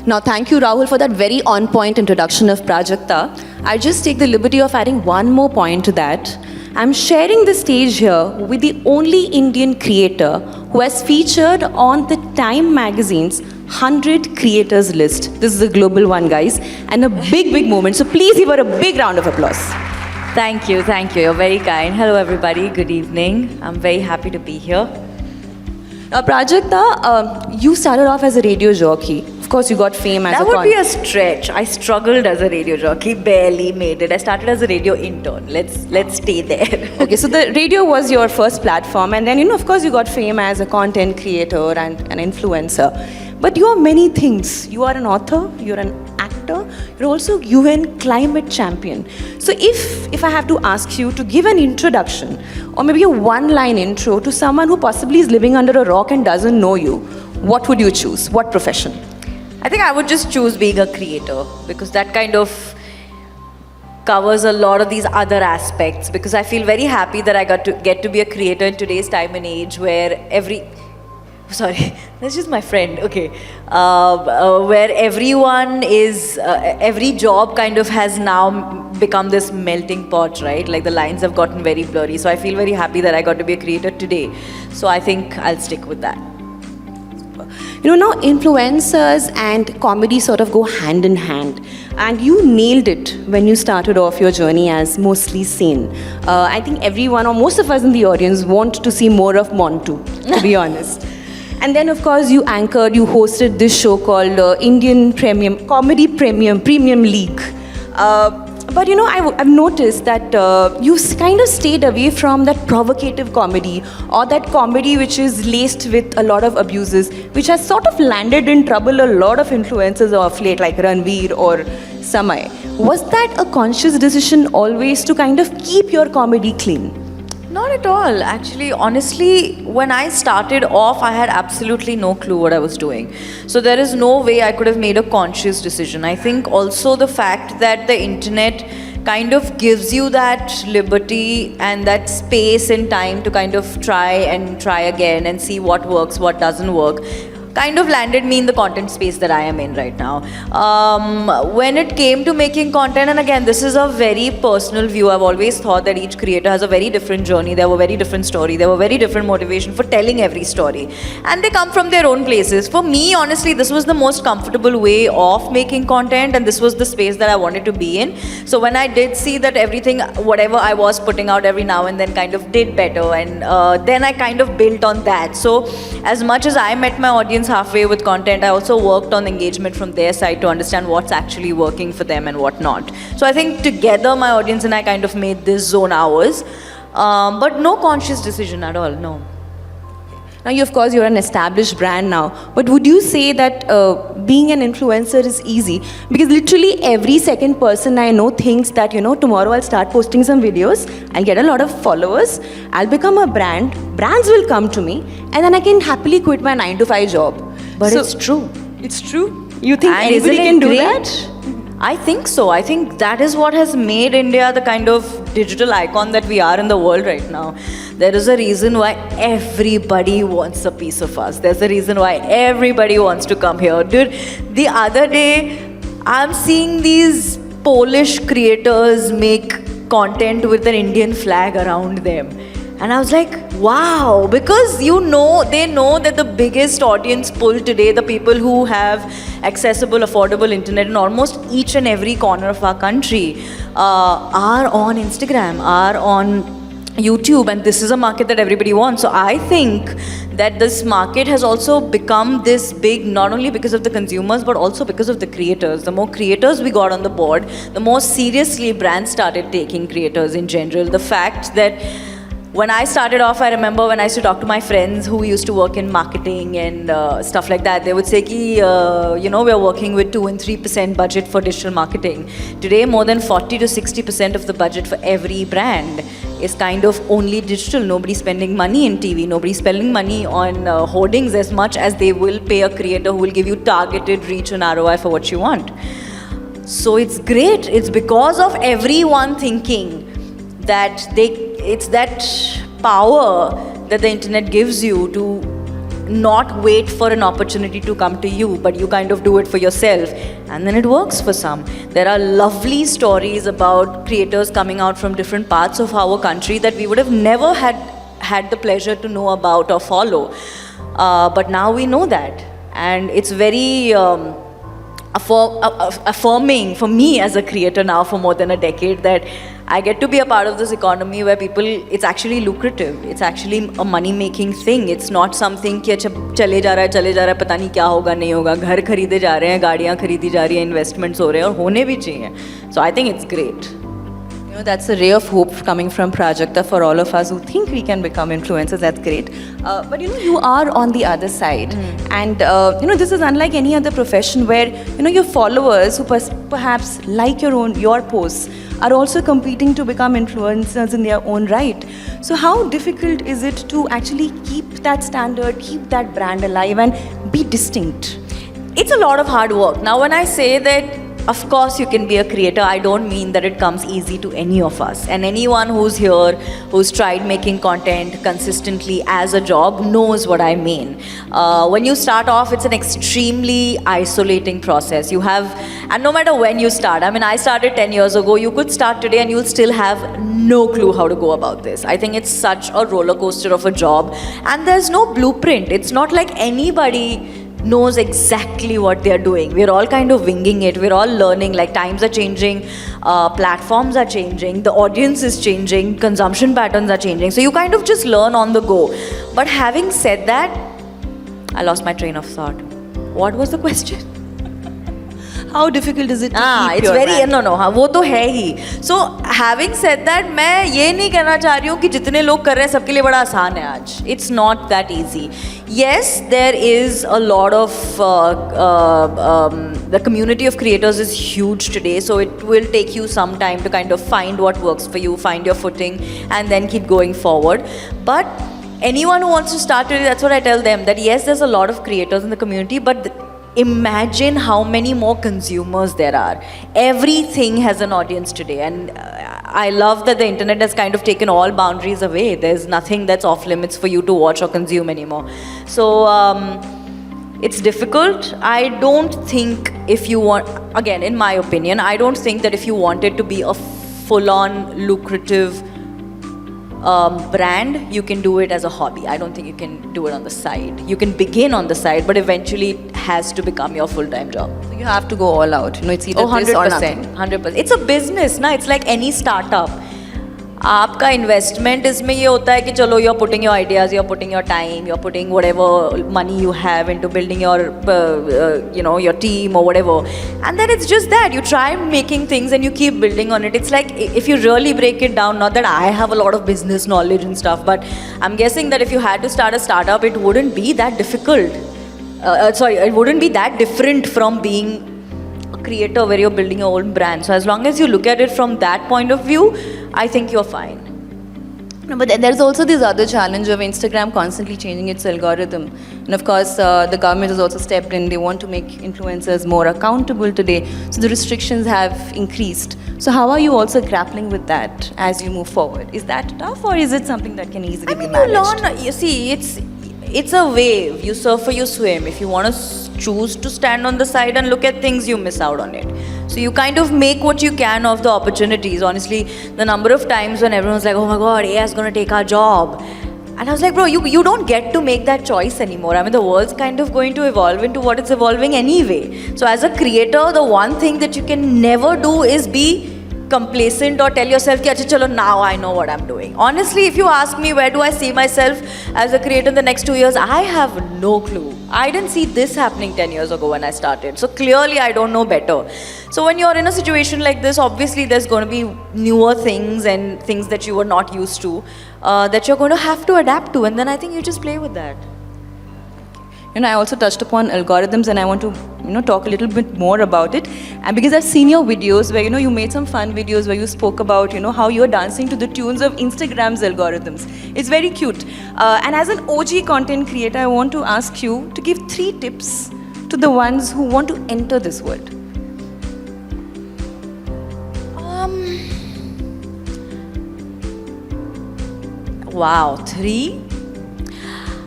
Now, thank you, Rahul, for that very on-point introduction of Prajakta. I just take the liberty of adding one more point to that. I'm sharing the stage here with the only Indian creator who has featured on the Time magazine's 100 creators list. This is a global one, guys, and a big, big moment. So please give her a big round of applause. Thank you. You're very kind. Hello, everybody. Good evening. I'm very happy to be here. Now, Prajakta, you started off as a radio jockey. Of course, you got fame as That would be a stretch. I struggled as a radio jockey, barely made it. I started as a radio intern. Let's stay there. Okay, so the radio was your first platform, and then, of course, you got fame as a content creator and an influencer. But you are many things. You are an author, you're an actor, you're also UN climate champion. So if I have to ask you to give an introduction, or maybe a one-line intro to someone who possibly is living under a rock and doesn't know you, what would you choose? What profession? I think I would just choose being a creator, because that kind of covers a lot of these other aspects, because I feel very happy that I get to be a creator in today's time and age where that's just my friend, okay. Where everyone is, every job kind of has now become this melting pot, right? Like the lines have gotten very blurry. So I feel very happy that I got to be a creator today. So I think I'll stick with that. Now influencers and comedy sort of go hand in hand. And you nailed it when you started off your journey as mostly sane. I think everyone or most of us in the audience want to see more of Montu, to be honest. And then, of course, you hosted this show called Indian Comedy Premium League. But I've noticed that you kind of stayed away from that provocative comedy, or that comedy which is laced with a lot of abuses, which has sort of landed in trouble a lot of influencers of late, like Ranveer or Samay. Was that a conscious decision always to kind of keep your comedy clean? Not at all. Actually, honestly, when I started off, I had absolutely no clue what I was doing. So there is no way I could have made a conscious decision. I think also the fact that the internet kind of gives you that liberty and that space and time to kind of try again and see what works, what doesn't work, kind of landed me in the content space that I am in right now. When it came to making content, and again, this is a very personal view, I've always thought that each creator has a very different journey, they have a very different story, they have a very different motivation for telling every story. And they come from their own places. For me, honestly, this was the most comfortable way of making content, and this was the space that I wanted to be in. So when I did see that everything, whatever I was putting out every now and then kind of did better, and then I kind of built on that. So as much as I met my audience halfway with content, I also worked on engagement from their side to understand what's actually working for them and what not. So I think together my audience and I kind of made this zone ours, but no conscious decision at all, no. Now, of course, you're an established brand now, but would you say that being an influencer is easy? Because literally every second person I know thinks that, tomorrow I'll start posting some videos, I'll get a lot of followers, I'll become a brand, brands will come to me, and then I can happily quit my 9-to-5 job. But it's true. It's true? You think And anybody isn't it can do great? that? I think so. I think that is what has made India the kind of digital icon that we are in the world right now. There is a reason why everybody wants a piece of us. There's a reason why everybody wants to come here. Dude, the other day, I'm seeing these Polish creators make content with an Indian flag around them. And I was like, wow, because they know that the biggest audience pull today, the people who have accessible, affordable internet in almost each and every corner of our country, are on Instagram, are on YouTube, and this is a market that everybody wants. So I think that this market has also become this big, not only because of the consumers, but also because of the creators. The more creators we got on the board, the more seriously brands started taking creators in general. The fact that when I started off, I remember when I used to talk to my friends who used to work in marketing and stuff like that, they would say, we're working with 2 and 3% budget for digital marketing. Today, more than 40 to 60% of the budget for every brand is kind of only digital. Nobody's spending money in TV, nobody's spending money on hoardings as much as they will pay a creator who will give you targeted reach and ROI for what you want. So it's great. It's because of everyone thinking that it's that power that the internet gives you to not wait for an opportunity to come to you, but you kind of do it for yourself, and then it works for some. There are lovely stories about creators coming out from different parts of our country that we would have never had the pleasure to know about or follow. But now we know that, and it's very affirming for me as a creator now for more than a decade that I get to be a part of this economy where people, it's actually lucrative, it's actually a money making thing. It's not something कि अच्छा चले जा रहा है पता नहीं क्या होगा नहीं होगा, घर खरीदे जा रहे हैं, गाड़ियाँ खरीदी जा रही हैं, इन्वेस्टमेंट्स हो रहे हैं और होने भी चाहिए. So I think it's great. You know, that's a ray of hope coming from Prajakta for all of us who think we can become influencers. That's great. But you know, you are on the other side. And you know, this is unlike any other profession where, you know, your followers who perhaps like your posts are also competing to become influencers in their own right. So how difficult is it to actually keep that standard, keep that brand alive and be distinct? It's a lot of hard work. Now, when I say that, of course you can be a creator, I don't mean that it comes easy to any of us. And anyone who's here, who's tried making content consistently as a job knows what I mean. When you start off, it's an extremely isolating process. You have, and no matter when you start, I mean, I started 10 years ago, you could start today and you'll still have no clue how to go about this. I think it's such a roller coaster of a job, and there's no blueprint. It's not like anybody knows exactly what they're doing. We're all kind of winging it. We're all learning. Like, times are changing, platforms are changing, the audience is changing, consumption patterns are changing. So you kind of just learn on the go. But having said that, I lost my train of thought. What was the question? How difficult is it to keep it's your very brand? no हाँ वो तो है ही. So having said that, मैं ये नहीं कहना चाह रही हूँ कि जितने लोग कर रहे हैं सबके लिए बड़ा आसान है आज. It's not that easy. Yes, there is a lot of the community of creators is huge today, so it will take you some time to kind of find what works for you, find your footing, and then keep going forward. But anyone who wants to start today, that's what I tell them, that yes, there's a lot of creators in the community, but imagine how many more consumers there are. Everything has an audience today, and I love that the internet has kind of taken all boundaries away. There's nothing that's off limits for you to watch or consume anymore. So it's difficult. I don't think if you want, again, in my opinion, I don't think that if you wanted to be a full-on lucrative brand, you can do it as a hobby. I don't think you can do it on the side. You can begin on the side, but eventually it has to become your full-time job. So you have to go all out. You know, it's either 100%, this or nothing. 100%. It's a business, na? It's like any startup. आपका investment इसमें ये होता है कि चलो you are putting your ideas, you are putting your time, you are putting whatever money you have into building your your team or whatever, and then it's just that you try making things and you keep building on it. It's like, if you really break it down, not that I have a lot of business knowledge and stuff, but I'm guessing that if you had to start a startup, it wouldn't be that difficult. It wouldn't be that different from being a creator where you're building your own brand. So as long as you look at it from that point of view, I think you're fine. No, but there's also this other challenge of Instagram constantly changing its algorithm. And of course, the government has also stepped in. They want to make influencers more accountable today. So the restrictions have increased. So how are you also grappling with that as you move forward? Is that tough, or is it something that can easily be managed? You learn, you see, it's a wave. You surf or you swim. If you want to choose to stand on the side and look at things, you miss out on it. So you kind of make what you can of the opportunities. Honestly, the number of times when everyone's like, oh my God, AI is going to take our job. And I was like, bro, you don't get to make that choice anymore. I mean, the world's kind of going to evolve into what it's evolving anyway. So as a creator, the one thing that you can never do is be complacent or tell yourself कि अच्छा चलो now I know what I'm doing. Honestly, if you ask me where do I see myself as a creator in the next 2 years, I have no clue. I didn't see this happening 10 years ago when I started. So clearly I don't know better. So when you're in a situation like this, obviously there's going to be newer things and things that you were not used to that you're going to have to adapt to, and then I think you just play with that. You know, I also touched upon algorithms, and I want to, talk a little bit more about it. And because I've seen your videos where, you made some fun videos where you spoke about, how you're dancing to the tunes of Instagram's algorithms. It's very cute. And as an OG content creator, I want to ask you to give 3 tips to the ones who want to enter this world. Wow, 3?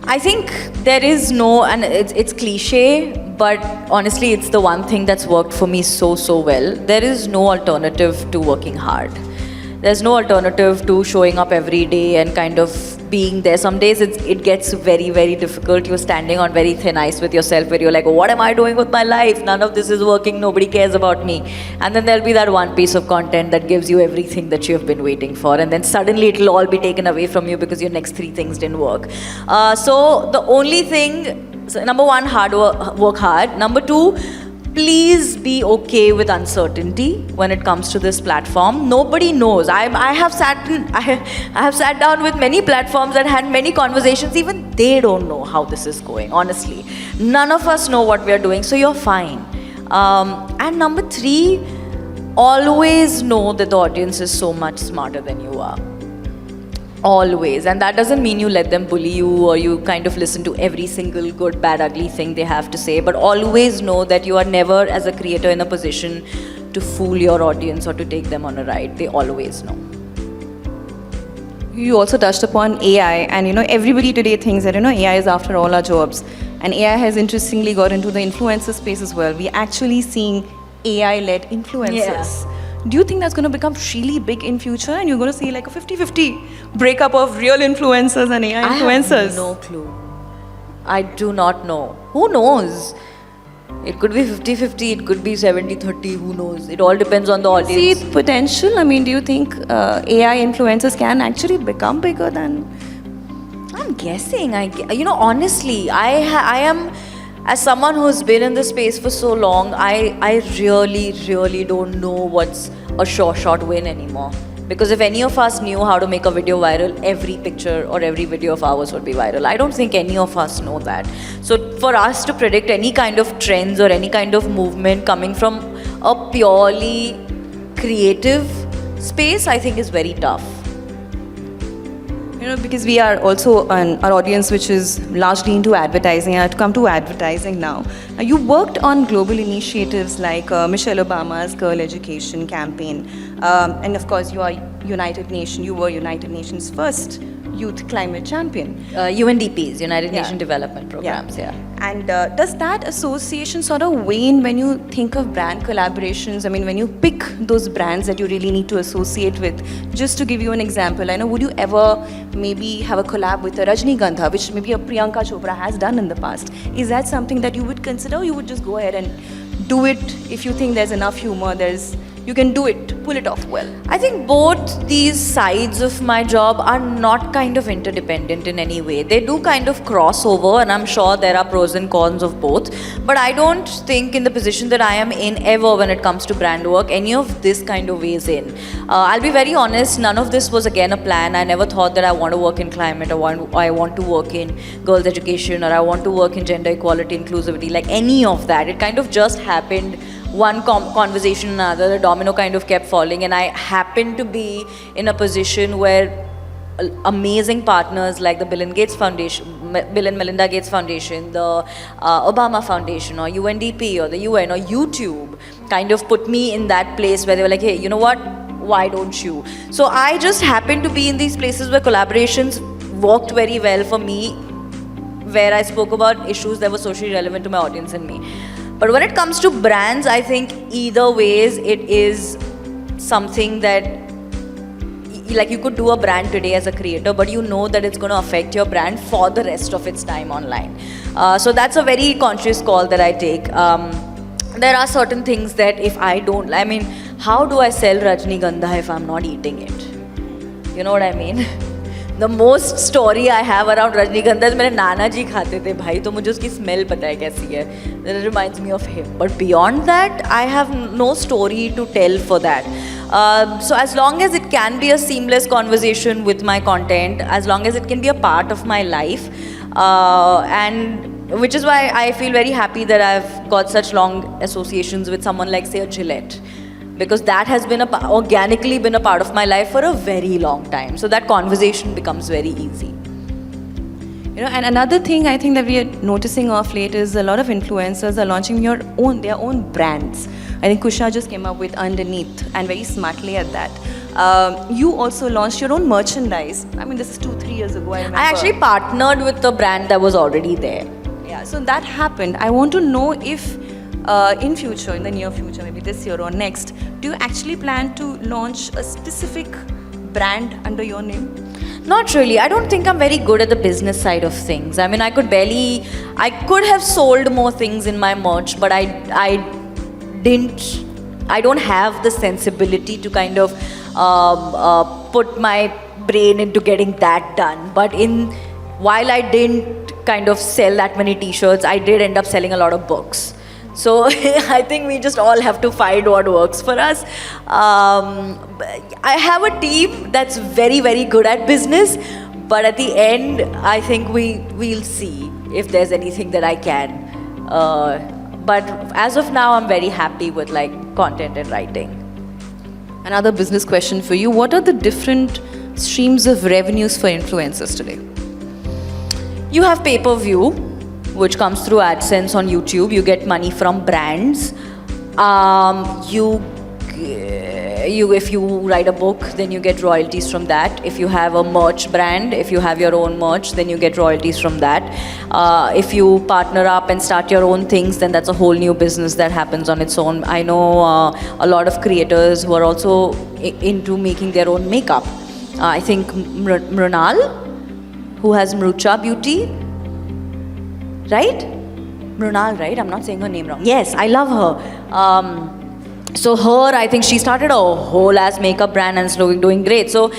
I think there is no, and it's cliche, but honestly, it's the one thing that's worked for me so well. There is no alternative to working hard. There's no alternative to showing up every day and kind of being there. Some days it gets very difficult. You're standing on very thin ice with yourself where you're like, what am I doing with my life? None of this is working. Nobody cares about me. And then there'll be that one piece of content that gives you everything that you have been waiting for. And then suddenly it'll all be taken away from you because your next 3 things didn't work. So the only thing, so number 1, work hard. Number 2, please be okay with uncertainty when it comes to this platform. Nobody knows. I have sat down with many platforms that had many conversations. Even they don't know how this is going, honestly. None of us know what we are doing, so you're fine. And number 3, always know that the audience is so much smarter than you are. Always. And that doesn't mean you let them bully you or you kind of listen to every single good, bad, ugly thing they have to say. But always know that you are never, as a creator, in a position to fool your audience or to take them on a ride. They always know. You also touched upon AI, and everybody today thinks that AI is after all our jobs. And AI has interestingly got into the influencer space as well. We're actually seeing AI-led influencers. Yeah. Do you think that's going to become really big in future, and you're going to see like a 50-50 breakup of real influencers and AI influencers? I have no clue. I do not know. Who knows? It could be 50-50, it could be 70-30, who knows? It all depends on the audience. See potential? I mean, do you think AI influencers can actually become bigger than... I'm guessing. Honestly, I am, as someone who's been in this space for so long, I really don't know what's a sure shot win anymore. Because if any of us knew how to make a video viral, every picture or every video of ours would be viral. I don't think any of us know that. So for us to predict any kind of trends or any kind of movement coming from a purely creative space, I think is very tough. Because we are also our audience, which is largely into advertising. I have to come to advertising now. You worked on global initiatives like Michelle Obama's Girl Education campaign. And of course, you were United Nations' first youth climate champion. UNDPs, United Nation Development Programs, yeah. And does that association sort of wane when you think of brand collaborations? I mean, when you pick those brands that you really need to associate with? Just to give you an example, would you ever maybe have a collab with a Rajnigandha, which maybe a Priyanka Chopra has done in the past? Is that something that you would consider, or you would just go ahead and do it if you think there's enough humor, you can do it, pull it off well? I think both these sides of my job are not kind of interdependent in any way. They do kind of cross over, and I'm sure there are pros and cons of both. But I don't think in the position that I am in ever when it comes to brand work, any of this kind of weighs in. I'll be very honest, none of this was again a plan. I never thought that I want to work in climate, or I want to work in girls' education, or I want to work in gender equality, inclusivity, like any of that. It kind of just happened. One conversation another, the domino kind of kept falling, and I happened to be in a position where amazing partners like the Bill and Melinda Gates Foundation, the Obama Foundation, or UNDP, or the UN, or YouTube kind of put me in that place where they were like, hey, you know what, why don't you? So I just happened to be in these places where collaborations worked very well for me, where I spoke about issues that were socially relevant to my audience and me. But when it comes to brands, I think either ways it is something that, like, you could do a brand today as a creator, but you know that it's going to affect your brand for the rest of its time online. So that's a very conscious call that I take. There are certain things that if I don't, how do I sell Rajnigandha if I'm not eating it? You know what I mean? The most story I have around Rajnigandha is मेरे नाना जी खाते थे भाई, तो मुझे उसकी smell पता है कैसी है. That reminds me of him. But beyond that, I have no story to tell for that. So as long as it can be a seamless conversation with my content, as long as it can be a part of my life, and which is why I feel very happy that I've got such long associations with someone like, say, a Gillette. Because that has been organically been a part of my life for a very long time. So that conversation becomes very easy. And another thing I think that we are noticing of late is a lot of influencers are launching their own brands. I think Kusha just came up with Underneath, and very smartly at that. you also launched your own merchandise. I mean, this is 2-3 years ago, I remember. I actually partnered with a brand that was already there. Yeah, so that happened. I want to know if in future, in the near future, maybe this year or next, do you actually plan to launch a specific brand under your name? Not really. I don't think I'm very good at the business side of things. I mean, I could have sold more things in my merch, but I don't have the sensibility to kind of put my brain into getting that done. But while I didn't kind of sell that many t-shirts, I did end up selling a lot of books. So I think we just all have to find what works for us. I have a team that's very, very good at business, but at the end, I think we'll see if there's anything that I can. But as of now, I'm very happy with like content and writing. Another business question for you. What are the different streams of revenues for influencers today? You have pay-per-view, which comes through AdSense on YouTube. You get money from brands. If you write a book, then you get royalties from that. If you have a merch brand, if you have your own merch, then you get royalties from that. If you partner up and start your own things, then that's a whole new business that happens on its own. I know a lot of creators who are also into making their own makeup. I think Mrunal, who has Mrucha Beauty, right? Mrunal, right? I'm not saying her name wrong. Yes, I love her. So I think she started a whole ass makeup brand and slowly doing great. So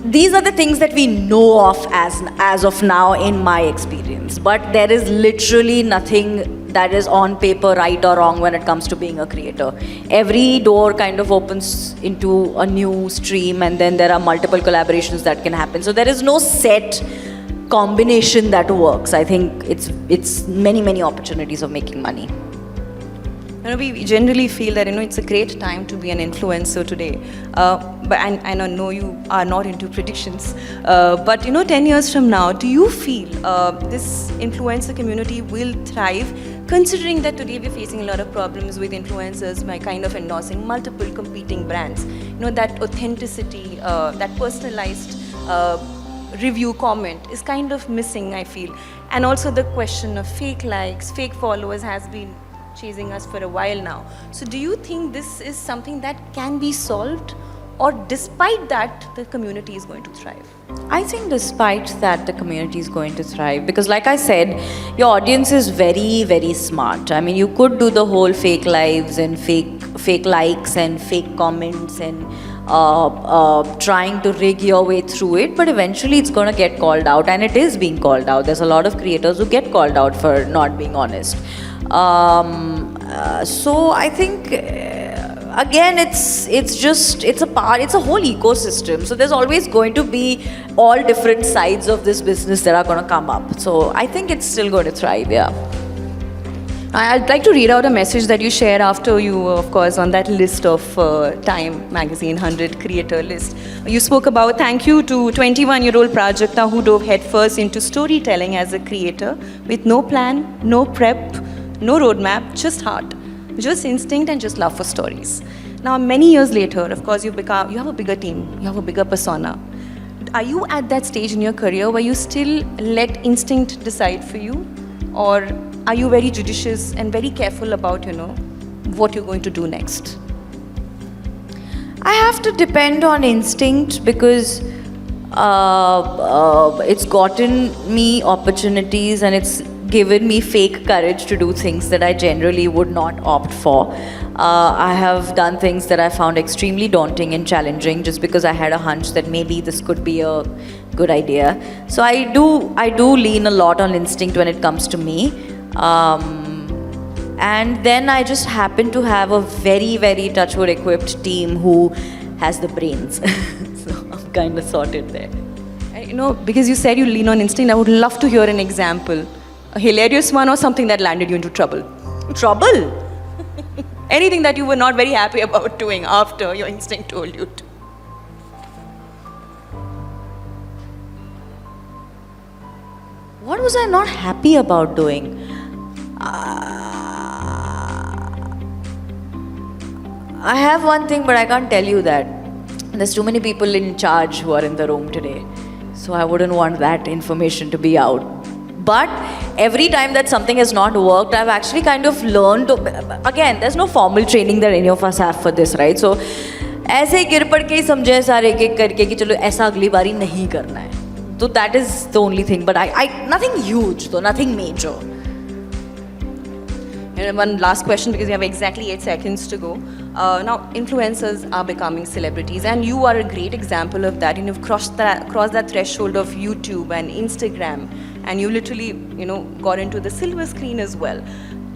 these are the things that we know of as of now in my experience. But there is literally nothing that is on paper right or wrong when it comes to being a creator. Every door kind of opens into a new stream, and then there are multiple collaborations that can happen. So there is no set combination that works. I think it's many opportunities of making money. We generally feel that it's a great time to be an influencer today. But I know you are not into predictions. But 10 years from now, do you feel this influencer community will thrive, considering that today we're facing a lot of problems with influencers by kind of endorsing multiple competing brands? That authenticity, that personalized review comment is kind of missing, I feel. And also the question of fake likes, fake followers has been chasing us for a while now. So do you think this is something that can be solved, or despite that the community is going to thrive? I think despite that the community is going to thrive, because like I said, your audience is very, very smart. I mean, you could do the whole fake lives and fake likes and fake comments and trying to rig your way through it, but eventually it's going to get called out, and it is being called out. There's a lot of creators who get called out for not being honest. So I think again it's a whole ecosystem. So there's always going to be all different sides of this business that are going to come up. So I think it's still going to thrive. Yeah. I'd like to read out a message that you shared after you were, of course, on that list of Time Magazine 100 creator list. You spoke about thank you to 21-year-old Prajakta who dove headfirst into storytelling as a creator with no plan, no prep, no roadmap, just heart, just instinct and just love for stories. Now, many years later, of course, you have a bigger team, you have a bigger persona. Are you at that stage in your career where you still let instinct decide for you? Or are you very judicious and very careful about, what you're going to do next? I have to depend on instinct, because it's gotten me opportunities and it's given me fake courage to do things that I generally would not opt for. I have done things that I found extremely daunting and challenging just because I had a hunch that maybe this could be a good idea. So I do lean a lot on instinct when it comes to me. And then I just happen to have a very, very touchwood equipped team who has the brains. So I'm kind of sorted there. Because you said you lean on instinct, I would love to hear an example. A hilarious one or something that landed you into trouble. Trouble? Anything that you were not very happy about doing after your instinct told you to. What was I not happy about doing? I have one thing, but I can't tell you that. there's too many people in charge who are in the room today. So I wouldn't want that information to be out. But every time that something has not worked, I've actually kind of learned to, again, there's no formal training that any of us have for this, right? So ऐसे ही गिर पड़ के ही समझे सारे एक एक करके कि चलो ऐसा अगली बारी नहीं करना है. So that is the only thing. But I nothing huge though, nothing major. And one last question, because we have exactly 8 seconds to go. Now, influencers are becoming celebrities, and you are a great example of that. You've crossed that threshold of YouTube and Instagram, and you literally, got into the silver screen as well.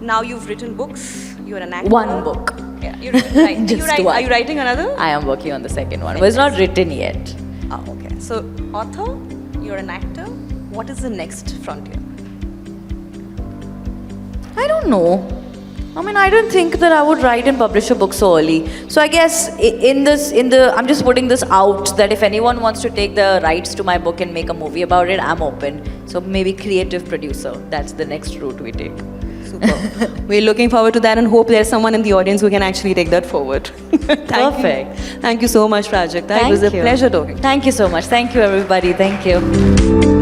Now you've written books. You're an actor. One book. Yeah, you're right. Just one. Are you writing another? I am working on the second one, but it's not written yet. Oh, okay. So, author, you're an actor. What is the next frontier? I don't know. I mean, I don't think that I would write and publish a book so early. So I guess I'm just putting this out that if anyone wants to take the rights to my book and make a movie about it, I'm open. So maybe creative producer. That's the next route we take. Super. We're looking forward to that and hope there's someone in the audience who can actually take that forward. Perfect. Thank you so much, Prajakta. It was a pleasure talking. Thank you so much. Thank you, everybody. Thank you.